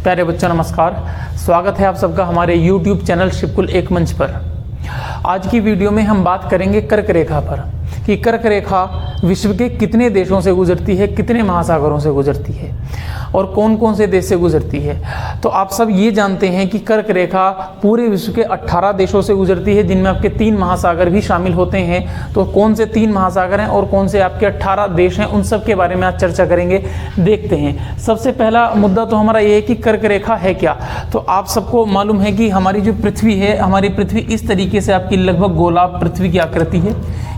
प्यारे बच्चों नमस्कार। स्वागत है आप सबका हमारे YouTube चैनल शिवकुल एक मंच पर। आज की वीडियो में हम बात करेंगे कर्क रेखा पर कि कर्क रेखा विश्व के कितने देशों से गुजरती है, कितने महासागरों से गुजरती है और कौन कौन से देश से गुजरती है। तो आप सब ये जानते हैं कि कर्क रेखा पूरे विश्व के 18 देशों से गुजरती है, जिनमें आपके 3 महासागर भी शामिल होते हैं। तो कौन से 3 महासागर हैं और कौन से आपके 18 देश हैं, उन सब के बारे में आज चर्चा करेंगे। देखते हैं। सबसे पहला मुद्दा तो हमारा ये है कि कर्क रेखा है क्या। तो आप सबको मालूम है कि हमारी जो पृथ्वी है, हमारी पृथ्वी इस तरीके से आपकी लगभग गोलाभ पृथ्वी की आकृति है।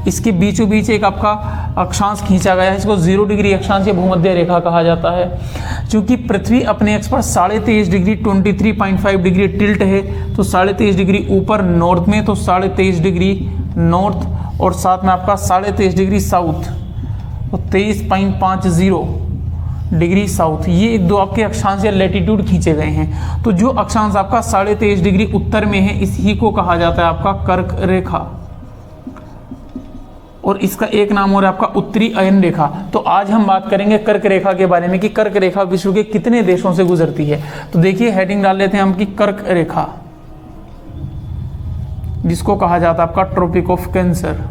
इसके बीचों बीच एक आपका अक्षांश खींचा गया है, इसको 0 डिग्री अक्षांश या भूमध्य रेखा कहा जाता है। क्योंकि पृथ्वी अपने एक्स पर 23.5 डिग्री 23.5 डिग्री टिल्ट है, तो 23.5 डिग्री ऊपर नॉर्थ में, तो 23.5 डिग्री नॉर्थ और साथ में आपका 23.5 डिग्री साउथ, तो 23.50 डिग्री साउथ, ये दो आपके अक्षांश या लैटिट्यूड खींचे गए हैं। तो जो अक्षांश आपका 23.5 डिग्री उत्तर में है, इसी को कहा जाता है आपका कर्क रेखा, और इसका एक नाम और आपका उत्तरी अयन रेखा। तो आज हम बात करेंगे कर्क रेखा के बारे में कि कर्क रेखा विश्व के कितने देशों से गुजरती है। तो देखिए हेडिंग डाल लेते हैं हम कि कर्क रेखा, जिसको कहा जाता है आपका tropic of cancer,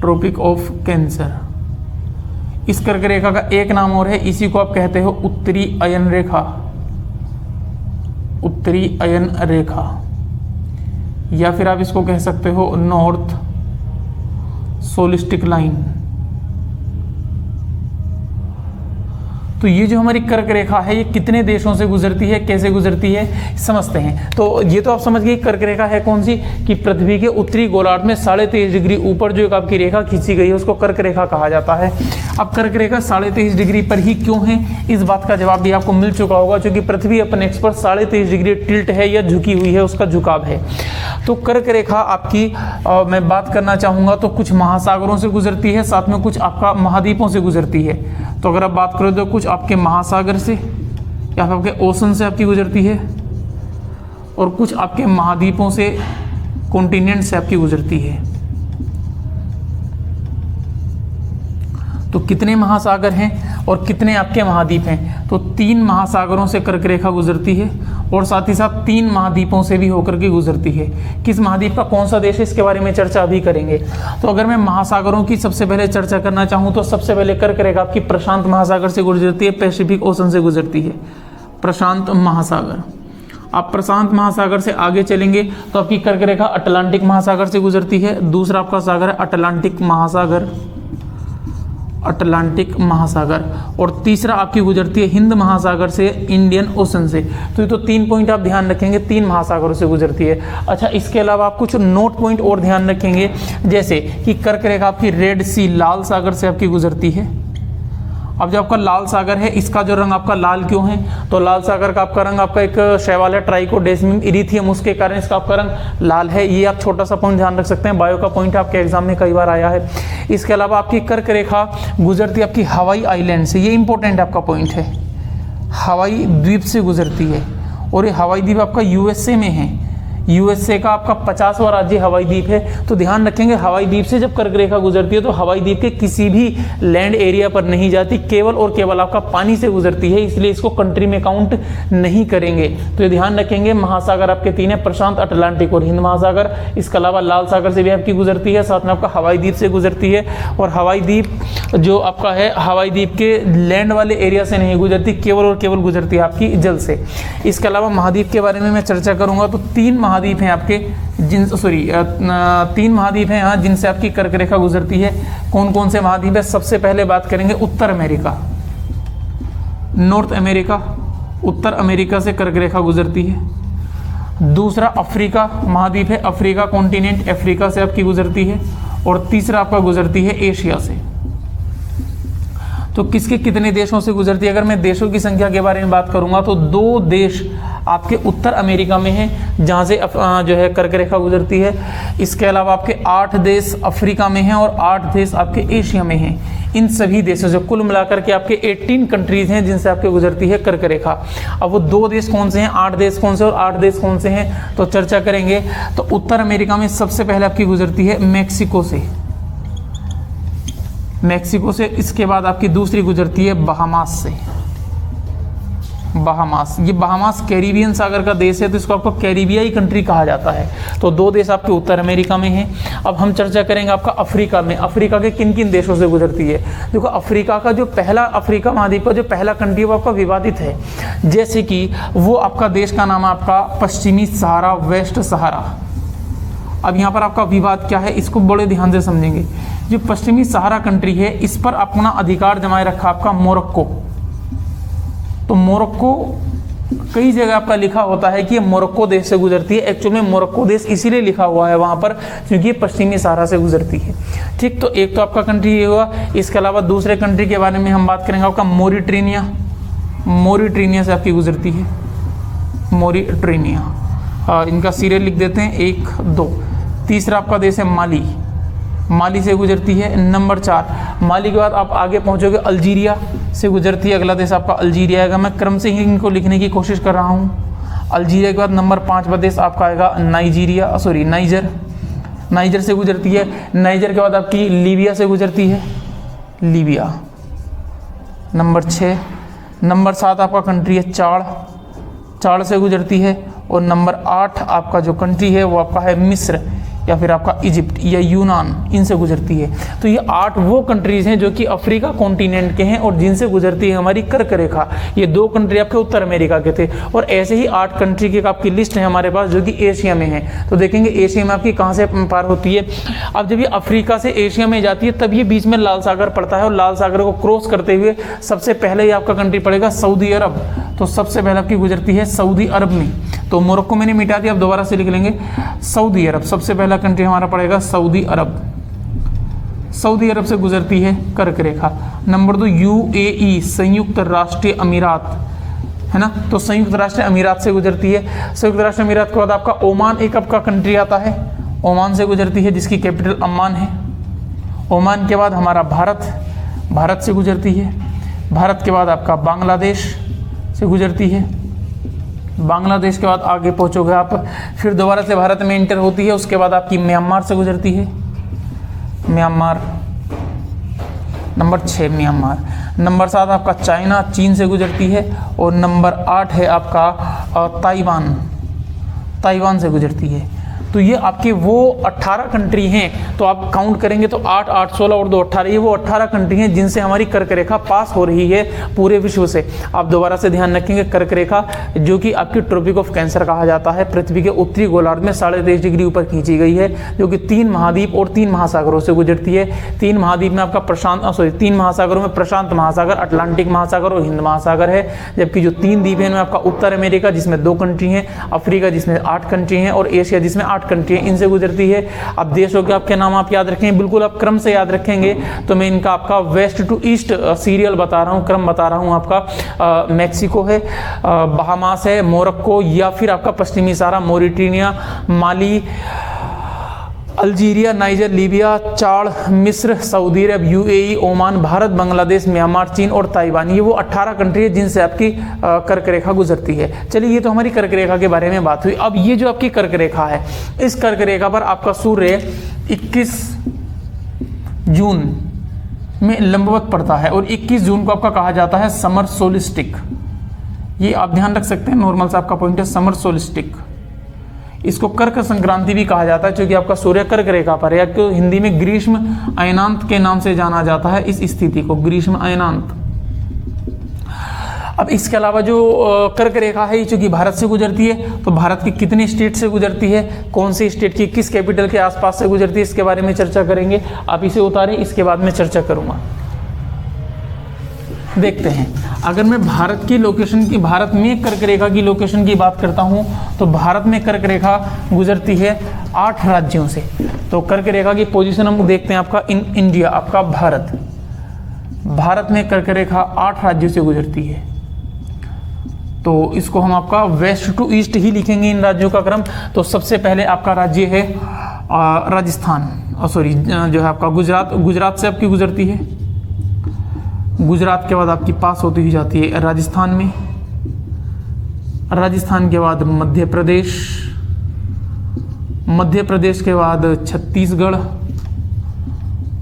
tropic of cancer. इस कर्क रेखा का एक नाम और है, इसी को आप कहते हो उत्तरी अयन रेखा, उत्तरी अयन रेखा, या फिर आप इसको कह सकते हो नॉर्थ सोलिस्टिक लाइन। तो ये जो हमारी कर्क रेखा है, ये कितने देशों से गुजरती है, कैसे गुजरती है, समझते हैं। तो ये तो आप समझ गए कर्क रेखा है कौन सी, कि पृथ्वी के उत्तरी गोलार्ध में 23.5 डिग्री ऊपर जो एक आपकी रेखा खींची गई है, उसको कर्क रेखा कहा जाता है। अब कर्क रेखा 23.5 डिग्री पर ही क्यों है, इस बात का जवाब भी आपको मिल चुका होगा, क्योंकि पृथ्वी अपने एक्स पर 23.5 डिग्री टिल्ट है या झुकी हुई है, उसका झुकाव है। तो कर्क रेखा आपकी मैं बात करना चाहूँगा तो कुछ महासागरों से गुजरती है, साथ में कुछ आपका महाद्वीपों से गुजरती है। तो अगर आप बात करें तो कुछ आपके महासागर से या फिर आपके ओशन से आपकी गुजरती है, और कुछ आपके महाद्वीपों से, कॉन्टिनेंट से आपकी गुजरती है। तो कितने महासागर हैं और कितने आपके महाद्वीप हैं, तो 3 महासागरों से कर्क रेखा गुजरती है, और साथ ही साथ 3 महाद्वीपों से भी होकर के गुजरती है। किस महाद्वीप का कौन सा देश है, इसके बारे में चर्चा भी करेंगे। तो अगर मैं महासागरों की सबसे पहले चर्चा करना चाहूँ तो सबसे पहले कर्क रेखा आपकी प्रशांत महासागर से गुजरती है, पैसिफिक ओशन से गुजरती है, प्रशांत महासागर। आप प्रशांत महासागर से आगे चलेंगे तो आपकी कर्क रेखा अटलांटिक महासागर से गुजरती है। दूसरा आपका सागर है अटलांटिक महासागर, अटलांटिक महासागर, और तीसरा आपकी गुजरती है हिंद महासागर से, इंडियन ओशन से। तो ये तो 3 पॉइंट आप ध्यान रखेंगे, 3 महासागरों से गुजरती है। अच्छा, इसके अलावा आप कुछ नोट पॉइंट और ध्यान रखेंगे, जैसे कि कर्क रेखा आपकी रेड सी, लाल सागर से आपकी गुजरती है। अब जो आपका लाल सागर है, इसका जो रंग आपका लाल क्यों है, तो लाल सागर का आपका रंग आपका एक शैवाल है, ट्राइकोडेस्मियम इरिथियम, उसके कारण इसका आपका रंग लाल है। ये आप छोटा सा पॉइंट ध्यान रख सकते हैं, बायो का पॉइंट आपके एग्जाम में कई बार आया है। इसके अलावा आपकी कर्क रेखा गुजरती है आपकी हवाई आइलैंड से, ये इंपॉर्टेंट आपका पॉइंट है, हवाई द्वीप से गुजरती है, और ये हवाई द्वीप आपका यूएसए में है। यूएसए का आपका 50वां राज्य हवाई द्वीप है। तो ध्यान रखेंगे, हवाई द्वीप से जब कर्क रेखा गुजरती है तो हवाई द्वीप के किसी भी लैंड एरिया पर नहीं जाती, केवल और केवल आपका पानी से गुजरती है, इसलिए इसको कंट्री में काउंट नहीं करेंगे। तो ये ध्यान रखेंगे। महासागर आपके 3 है, प्रशांत, अटलांटिक और हिंद महासागर। इसके अलावा लाल सागर से भी आपकी गुजरती है, साथ में आपका हवाई द्वीप से गुजरती है, और हवाई द्वीप जो आपका है, हवाई द्वीप के लैंड वाले एरिया से नहीं गुजरती, केवल और केवल गुजरती है आपकी जल से। इसके अलावा महाद्वीप के बारे में मैं चर्चा करूंगा तो 3 महाद्वीप हैं आपके, 3 महाद्वीप हैं यहाँ जिनसे आपकी कर्क रेखा गुजरती है। कौन कौन से महाद्वीप है, सबसे पहले बात करेंगे उत्तर अमेरिका, नॉर्थ अमेरिका, उत्तर अमेरिका से कर्क रेखा गुजरती है। दूसरा अफ्रीका महाद्वीप है, अफ्रीका कॉन्टिनेंट, अफ्रीका से आपकी गुजरती है। और तीसरा आपका गुजरती है एशिया से। तो किसके कितने देशों से गुजरती है, अगर मैं देशों की संख्या के बारे में बात करूंगा तो 2 देश आपके उत्तर अमेरिका में हैं, जहां से जो है कर्क रेखा गुजरती है। इसके अलावा आपके 8 देश अफ्रीका में हैं और 8 देश आपके एशिया में हैं। इन सभी देशों से कुल मिलाकर के आपके 18 कंट्रीज हैं जिनसे आपके गुजरती है कर्क रेखा। अब वो 2 देश कौन से हैं, 8 देश कौन से और 8 देश कौन से हैं, तो चर्चा करेंगे। तो उत्तर अमेरिका में सबसे पहले आपकी गुजरती है मैक्सिको से, मैक्सिको से। इसके बाद आपकी दूसरी गुजरती है बहामास से, बहामास। ये बहामास कैरिबियन सागर का देश है, तो इसको आपको कैरिबियाई कंट्री कहा जाता है। तो 2 देश आपके उत्तर अमेरिका में हैं। अब हम चर्चा करेंगे आपका अफ्रीका में, अफ्रीका के किन किन देशों से गुजरती है। देखो अफ्रीका का जो पहला, अफ्रीका महाद्वीप का जो पहला कंट्री वो आपका विवादित है, जैसे कि वो आपका देश का नाम है आपका पश्चिमी सहारा, वेस्ट सहारा। अब यहाँ पर आपका विवाद क्या है, इसको बड़े ध्यान से समझेंगे। जो पश्चिमी सहारा कंट्री है, इस पर अपना अधिकार जमाए रखा आपका मोरक्को। तो मोरक्को कई जगह आपका लिखा होता है कि ये मोरक्को देश से गुजरती है। एक्चुअल में मोरक्को देश इसीलिए लिखा हुआ है वहाँ पर क्योंकि ये पश्चिमी सहारा से गुजरती है। ठीक, तो एक तो आपका कंट्री ये हुआ। इसके अलावा दूसरे कंट्री के बारे में हम बात करेंगे आपका मोरिट्रेनिया। मोरिट्रेनिया से आपकी गुजरती है, मोरिट्रेनिया। इनका सीरियल लिख देते हैं 1, 2। तीसरा आपका देश है माली, माली से गुजरती है। नंबर 4, माली के बाद आप आगे पहुंचोगे अल्जीरिया से गुजरती है। अगला देश आपका अल्जीरिया आएगा। मैं क्रम से ही इनको लिखने की कोशिश कर रहा हूँ। अल्जीरिया के बाद नंबर 5वां देश आपका आएगा नाइजीरिया, सॉरी नाइजर, नाइजर से गुजरती है। नाइजर के बाद आपकी लीबिया से गुजरती है, लीबिया नंबर 6। नंबर 7 आपका कंट्री है चाड़, चाड़ से गुजरती है। और नंबर 8 आपका जो कंट्री है वो आपका है मिस्र या फिर आपका इजिप्ट या यूनान, इनसे गुजरती है। तो ये 8 वो कंट्रीज़ हैं जो कि अफ्रीका कॉन्टिनेंट के हैं और जिनसे गुजरती है हमारी कर्क रेखा। ये 2 कंट्री आपके उत्तर अमेरिका के थे और ऐसे ही 8 कंट्री की आपकी लिस्ट है हमारे पास जो कि एशिया में है। तो देखेंगे एशिया में आपकी कहाँ से पार होती है। अब जब ये अफ्रीका से एशिया में जाती है तब ये बीच में लाल सागर पड़ता है और लाल सागर को क्रॉस करते हुए सबसे पहले ही आपका कंट्री पड़ेगा सऊदी अरब। तो सबसे पहले आपकी गुजरती है सऊदी अरब में। तो मोरक्को मैंने मिटा दिया, अब दोबारा से लिख लेंगे सऊदी अरब। सबसे पहला कंट्री हमारा पड़ेगा सऊदी अरब। सऊदी अरब से गुजरती है कर्क रेखा। नंबर 2 यूएई, संयुक्त राष्ट्र अमीरात, है ना। तो संयुक्त राष्ट्र अमीरात से गुजरती है। संयुक्त राष्ट्र अमीरात के बाद आपका ओमान एक आपका कंट्री आता है, ओमान से गुजरती है जिसकी कैपिटल अम्मान है। ओमान के बाद हमारा भारत, भारत से गुजरती है। भारत के बाद आपका बांग्लादेश से गुजरती है। बांग्लादेश के बाद आगे पहुंचोगे आप, फिर दोबारा से भारत में एंटर होती है। उसके बाद आपकी म्यांमार से गुजरती है, म्यांमार नंबर 6 म्यांमार। नंबर 7 आपका चाइना, चीन से गुजरती है। और नंबर 8 है आपका ताइवान, ताइवान से गुजरती है। तो ये आपके वो 18 कंट्री हैं। तो आप काउंट करेंगे तो 8, 8, 16 और 2 18, ये वो 18 कंट्री हैं जिनसे हमारी कर्क रेखा पास हो रही है पूरे विश्व से। आप दोबारा से ध्यान रखेंगे कर्क रेखा जो कि आपकी ट्रॉपिक ऑफ कैंसर कहा जाता है, पृथ्वी के उत्तरी गोलार्ध में 23.5 डिग्री ऊपर खींची गई है, जो कि 3 महाद्वीप और 3 महासागरों से गुजरती है। 3 महाद्वीप में आपका प्रशांत 3 महासागरों में प्रशांत महासागर, अटलांटिक महासागर और हिंद महासागर है। जबकि जो 3 द्वीप हैं आपका उत्तर अमेरिका जिसमें 2 कंट्री हैं, अफ्रीका जिसमें 8 कंट्री हैं और एशिया जिसमें 8 कंट्री हैं, इनसे गुजरती है। अब देशों के आपके नाम आप याद रखेंगे, बिल्कुल आप क्रम से याद रखेंगे। तो मैं इनका आपका वेस्ट टू ईस्ट सीरियल बता रहा हूँ, क्रम बता रहा हूँ आपका। मैक्सिको है, बहामास है, मोरक्को या फिर आपका पश्चिमी Sahara, Mauritania, Mali, Algeria, Niger, Libya, Chad, मिस्र, सऊदी अरब, UAE, Oman, Bharat, Bangladesh, Myanmar, चीन और ताइवान। ये वो 18 कंट्री है जिनसे आपकी कर्क रेखा गुजरती है। चलिए ये तो हमारी कर्क रेखा के बारे में बात हुई। अब ये जो आपकी कर्क रेखा है, इस कर्क रेखा पर आपका सूर्य 21 जून में लंबवत पड़ता है और 21 जून को आपका कहा जाता है समर सोलिस्टिक। ये आप ध्यान रख सकते हैं, नॉर्मल सा आपका पॉइंट है समर सोलिस्टिक। इसको कर्क संक्रांति भी कहा जाता है क्योंकि आपका सूर्य कर्क रेखा पर है, या तो हिंदी में ग्रीष्म अयनांत के नाम से जाना जाता है इस स्थिति को, ग्रीष्म अयनांत। अब इसके अलावा जो कर्क रेखा है, चूंकि भारत से गुजरती है, तो भारत की कितनी स्टेट से गुजरती है, कौन सी स्टेट की किस कैपिटल के आसपास से गुजरती है, इसके बारे में चर्चा करेंगे। आप इसे उतारें, इसके बाद में चर्चा करूंगा। देखते हैं, अगर मैं भारत की लोकेशन की, भारत में कर्क रेखा की लोकेशन की बात करता हूं, तो भारत में कर्क रेखा गुजरती है 8 राज्यों से। तो कर्क रेखा की पोजीशन हम देखते हैं, आपका इन इंडिया, आपका भारत, भारत में कर्क रेखा 8 राज्यों से गुजरती है। तो इसको हम आपका वेस्ट टू ईस्ट ही लिखेंगे इन राज्यों का क्रम। तो सबसे पहले आपका राज्य है राजस्थान, सॉरी जो है आपका गुजरात, गुजरात से आपकी गुजरती है। गुजरात के बाद आपकी पास होती हुई जाती है राजस्थान में, राजस्थान के बाद मध्य प्रदेश, मध्य प्रदेश के बाद छत्तीसगढ़,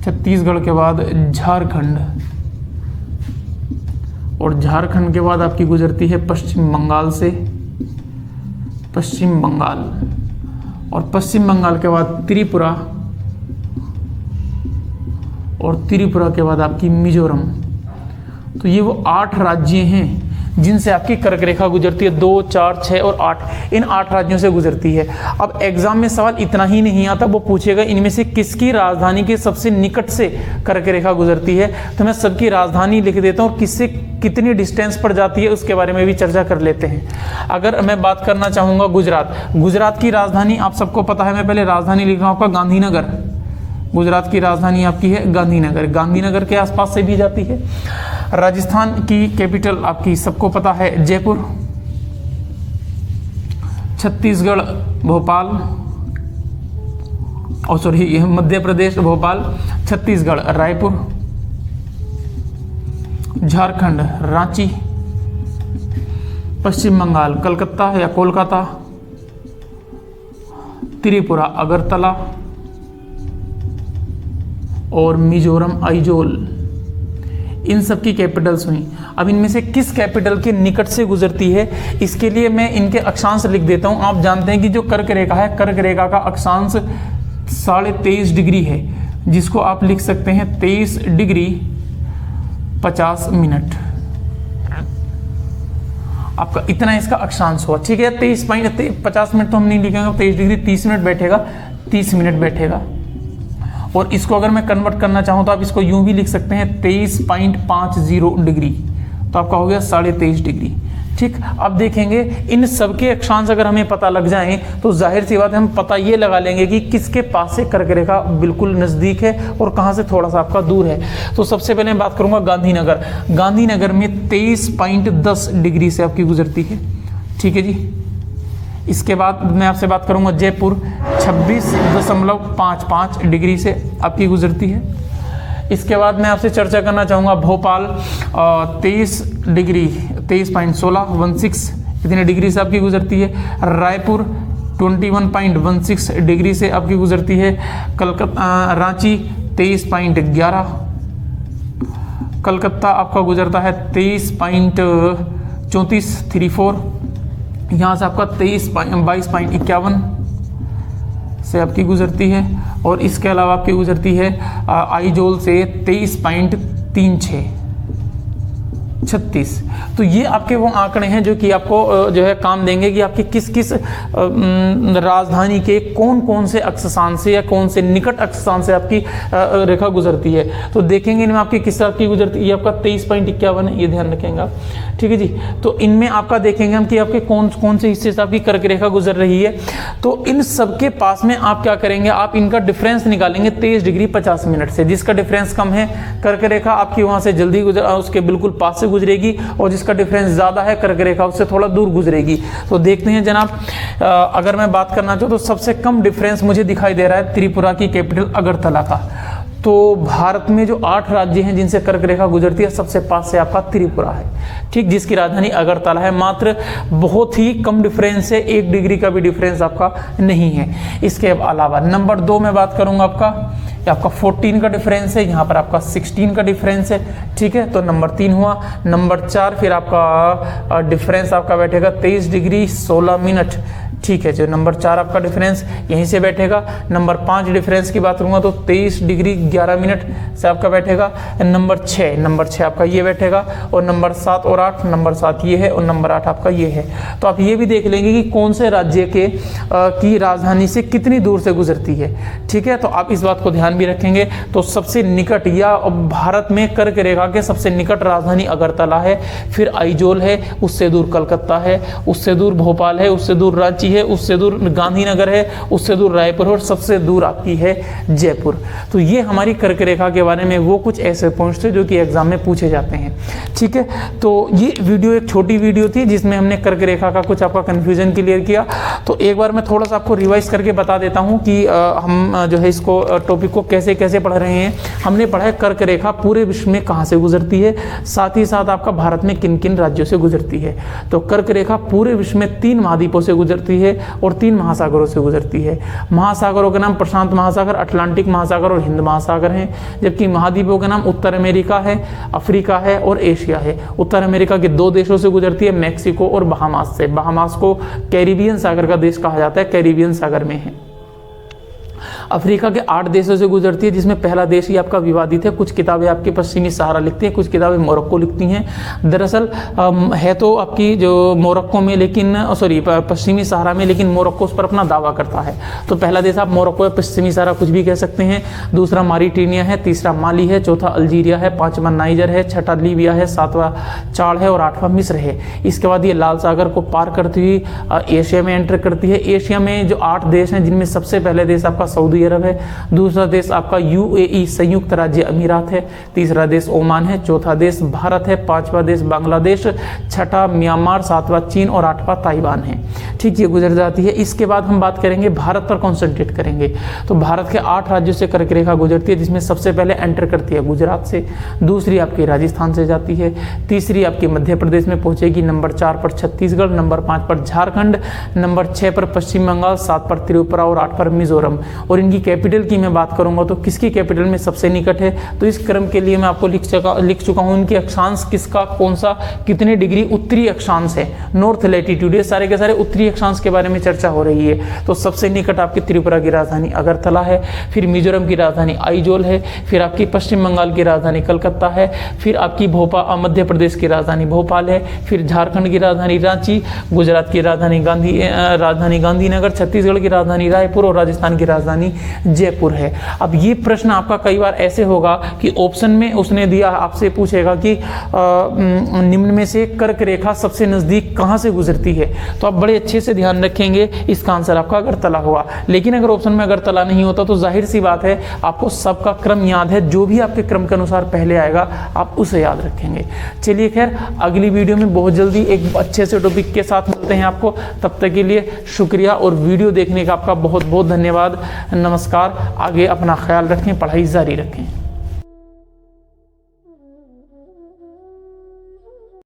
छत्तीसगढ़ के बाद झारखंड, और झारखंड के बाद आपकी गुजरती है पश्चिम बंगाल से, पश्चिम बंगाल, और पश्चिम बंगाल के बाद त्रिपुरा, और त्रिपुरा के बाद आपकी मिजोरम। तो ये वो 8 राज्य हैं जिनसे आपकी कर्क रेखा गुजरती है, 2, 4, 6 और 8, इन 8 राज्यों से गुजरती है। अब एग्जाम में सवाल इतना ही नहीं आता, वो पूछेगा इनमें से किसकी राजधानी के सबसे निकट से कर्क रेखा गुजरती है। तो मैं सबकी राजधानी लिख देता हूँ, किससे कितनी डिस्टेंस पर जाती है उसके बारे में भी चर्चा कर लेते हैं। अगर मैं बात करना चाहूँगा गुजरात, गुजरात की राजधानी आप सबको पता है, मैं पहले राजधानी लिख रहा हूँ आपका गांधीनगर। गुजरात की राजधानी आपकी है गांधीनगर, गांधीनगर के आसपास से भी जाती है। राजस्थान की कैपिटल आपकी सबको पता है जयपुर। छत्तीसगढ़ भोपाल, और सॉरी मध्य प्रदेश भोपाल, छत्तीसगढ़ रायपुर, झारखंड रांची, पश्चिम बंगाल कलकत्ता या कोलकाता, त्रिपुरा अगरतला, और मिजोरम आइजोल। इन सब की कैपिटल्स हुई। अब इनमें से किस कैपिटल के निकट से गुजरती है, इसके लिए मैं इनके अक्षांश लिख देता हूं। आप जानते हैं कि जो कर्क रेखा है, कर्क रेखा का अक्षांश 23.5 डिग्री है, जिसको आप लिख सकते हैं 23 डिग्री 50 मिनट। आपका इतना इसका अक्षांश हुआ, ठीक है। 23.50 मिनट तो हम नहीं लिखेंगे, 23 डिग्री 30 मिनट बैठेगा, 30 मिनट बैठेगा। और इसको अगर मैं कन्वर्ट करना चाहूँ तो आप इसको यूं भी लिख सकते हैं 23.50 डिग्री, तो आपका हो गया 23.5 डिग्री, ठीक। अब देखेंगे इन सबके अक्षांश अगर हमें पता लग जाएं तो जाहिर सी बात है हम पता ये लगा लेंगे कि किसके पास से कर्क रेखा बिल्कुल नज़दीक है और कहाँ से थोड़ा सा आपका दूर है। तो सबसे पहले मैं बात करूँगा गांधीनगर। गांधीनगर में 23.10 डिग्री से आपकी गुजरती है, ठीक है जी। इसके बाद मैं आपसे बात करूंगा जयपुर, 26.55 डिग्री से आपकी गुजरती है। इसके बाद मैं आपसे चर्चा करना चाहूँगा भोपाल, 23 डिग्री 23.16 इतने डिग्री से आपकी गुजरती है। रायपुर 21.16 डिग्री से आपकी गुजरती है। कलकत्ता रांची 23.11, कलकत्ता आपका गुजरता है 23.34, यहाँ से आपका 22.51 से आपकी गुजरती है। और इसके अलावा आपकी गुजरती है आइजोल से 23.36। तो ये आपके वो आंकड़े हैं जो कि आपको जो है काम देंगे कि आपकी किस किस राजधानी के कौन कौन से अक्षांश से या कौन से निकट अक्षांश से आपकी रेखा गुजरती है। तो देखेंगे इनमें आपकी किस तरह की गुजरती है। ये आपका 23.51 है, ये ध्यान रखेंगे आप, ठीक है जी। तो इनमें आपका देखेंगे हम कि आपके कौन कौन से हिस्से से आपकी कर्क रेखा गुजर रही है। तो इन सबके पास में आप क्या करेंगे, आप इनका डिफरेंस निकालेंगे 23 डिग्री 50 मिनट से। जिसका डिफरेंस कम है कर्क रेखा आपकी वहां से जल्दी उसके बिल्कुल पास से गुजरेगी, और जिसका डिफरेंस ज़्यादा है कर्क रेखा उससे थोड़ा दूर गुजरेगी। तो देखते हैं जनाब, अगर मैं बात करना चाहूँ तो सबसे कम डिफरेंस मुझे दिखाई दे रहा है त्रिपुरा की कैपिटल अगरतला का। तो भारत में जो 8 राज्य हैं जिनसे कर्क रेखा गुजरती है, सबसे पास से आपका त्रिपुरा है, ठीक, जिसकी राजधानी अगरतला है। मात्र बहुत ही कम डिफरेंस है, 1 डिग्री का भी डिफरेंस आपका नहीं है। इसके अलावा नंबर 2 में बात करूंगा आपका 14 का डिफरेंस है, यहाँ पर आपका 16 का डिफरेंस है, ठीक है। तो नंबर 3 हुआ। नंबर 4 फिर आपका डिफरेंस आपका बैठेगा 23 डिग्री 16 मिनट, ठीक है। जो नंबर 4 आपका डिफरेंस यहीं से बैठेगा। नंबर 5 डिफरेंस की बात करूंगा तो 23 डिग्री 11 मिनट से आपका बैठेगा। नंबर 6 आपका ये बैठेगा। और नंबर 7 और 8, नंबर 7 ये है और नंबर 8 आपका ये है। तो आप ये भी देख लेंगे कि कौन से राज्य के की राजधानी से कितनी दूर से गुजरती है, ठीक है। तो आप इस बात को ध्यान भी रखेंगे। तो सबसे निकट या भारत में कर्क रेखा के सबसे निकट राजधानी अगरतला है, फिर आइजोल है, उससे दूर कलकत्ता है, उससे दूर भोपाल है, उससे दूर रांची है, उससे दूर गांधीनगर है, उससे दूर रायपुर और सबसे दूर आपकी है जयपुर। तो ये हमारी कर्क रेखा के बारे में वो कुछ ऐसे पॉइंट्स थे जो कि एग्जाम में पूछे जाते हैं, ठीक है। तो ये वीडियो एक छोटी वीडियो थी जिसमें हमने कर्क रेखा का कुछ आपका कंफ्यूजन क्लियर किया। तो तो एक बार मैं थोड़ा सा आपको रिवाइज करके बता देता हूँ कि हम जो है इसको टॉपिक को कैसे कैसे पढ़ रहे हैं। हमने पढ़ा है कर्क रेखा पूरे विश्व में कहाँ से गुजरती है, साथ ही साथ आपका भारत में किन किन राज्यों से गुजरती है। तो कर्क रेखा पूरे विश्व में 3 महाद्वीपों से गुजरती है और 3 महासागरों से गुजरती है। महासागरों के नाम प्रशांत महासागर, अटलांटिक महासागर और हिंद महासागर हैं, जबकि महाद्वीपों के नाम उत्तर अमेरिका है, अफ्रीका है और एशिया है। उत्तर अमेरिका के 2 देशों से गुजरती है, मैक्सिको और बहामास से। बहामास को कैरिबियन सागर का देश कहा जाता है, कैरिबियन सागर में है। अफ्रीका के 8 देशों से गुजरती है, जिसमें पहला देश ही आपका विवादित है। कुछ किताबें आपकी पश्चिमी सहारा लिखती हैं, कुछ किताबें मोरक्को लिखती हैं। दरअसल है तो आपकी जो मोरक्को में, लेकिन पश्चिमी सहारा में, लेकिन मोरक्को उस पर अपना दावा करता है। तो पहला देश आप मोरक्को या पश्चिमी सहारा कुछ भी कह सकते हैं। दूसरा मारिटानिया है, तीसरा माली है, चौथा अल्जीरिया है, 5वां नाइजर है, 6ठा लीबिया है, 7वां चाड है और 8वां मिस्र है। इसके बाद ये लाल सागर को पार करती हुई एशिया में एंटर करती है। एशिया में जो 8 देश हैं, जिनमें सबसे पहले देश आपका सऊदी अरब है, दूसरा देश आपका यूएई संयुक्त राज्य अमीरात है, तीसरा देश ओमान है, चौथा देश भारत है, 5वां देश बांग्लादेश, 6ठा म्यांमार, 7वां चीन और 8वां ताइवान है। ठीक, ये गुजर जाती है। इसके बाद हम बात करेंगे भारत पर कॉन्सेंट्रेट करेंगे। तो भारत के 8 राज्यों से कर्क रेखा गुजरती है, जिसमें सबसे पहले एंटर करती है गुजरात से, दूसरी आपकी राजस्थान से जाती है, तीसरी आपकी मध्य प्रदेश में पहुंचेगी, नंबर 4 पर छत्तीसगढ़, नंबर 5 पर झारखंड, नंबर 6 पर पश्चिम बंगाल, 7 पर त्रिपुरा और 8 पर मिजोरम। और इनकी कैपिटल की मैं बात करूंगा तो किसकी कैपिटल में सबसे निकट है, तो इस क्रम के लिए मैं आपको लिख चुका हूं। इनके अक्षांश किसका, कौन सा, कितने डिग्री उत्तरी अक्षांश है, नॉर्थ लैटिट्यूड, ये सारे के सारे उत्तरी अक्षांश के बारे में चर्चा हो रही है। तो सबसे निकट आपकी त्रिपुरा की राजधानी अगरतला है, फिर मिजोरम की राजधानी आइजोल है, फिर आपकी पश्चिम बंगाल की राजधानी कलकत्ता है, फिर आपकी मध्य प्रदेश की राजधानी भोपाल है, फिर झारखंड की राजधानी रांची, गुजरात की राजधानी गांधीनगर, छत्तीसगढ़ की राजधानी रायपुर और राजस्थान की राजधानी जयपुर है। अब ये प्रश्न आपका कई बार ऐसे होगा कि ऑप्शन में उसने दिया, आपसे पूछेगा कि निम्न में से कर्क रेखा सबसे नजदीक कहां से गुजरती है, तो आप बड़े अच्छे से ध्यान रखेंगे, इसका आंसर आपका अगरतला हुआ। लेकिन अगर ऑप्शन में अगरतला नहीं होता तो जाहिर सी बात है आपको सबका क्रम याद है, जो भी आपके क्रम के अनुसार पहले आएगा आप उसे याद रखेंगे। चलिए खैर, अगली वीडियो में बहुत जल्दी एक अच्छे से टॉपिक के साथ मिलते हैं आपको। तब तक के लिए शुक्रिया और वीडियो देखने का आपका बहुत बहुत धन्यवाद। नमस्कार। आगे अपना ख्याल रखें, पढ़ाई जारी रखें।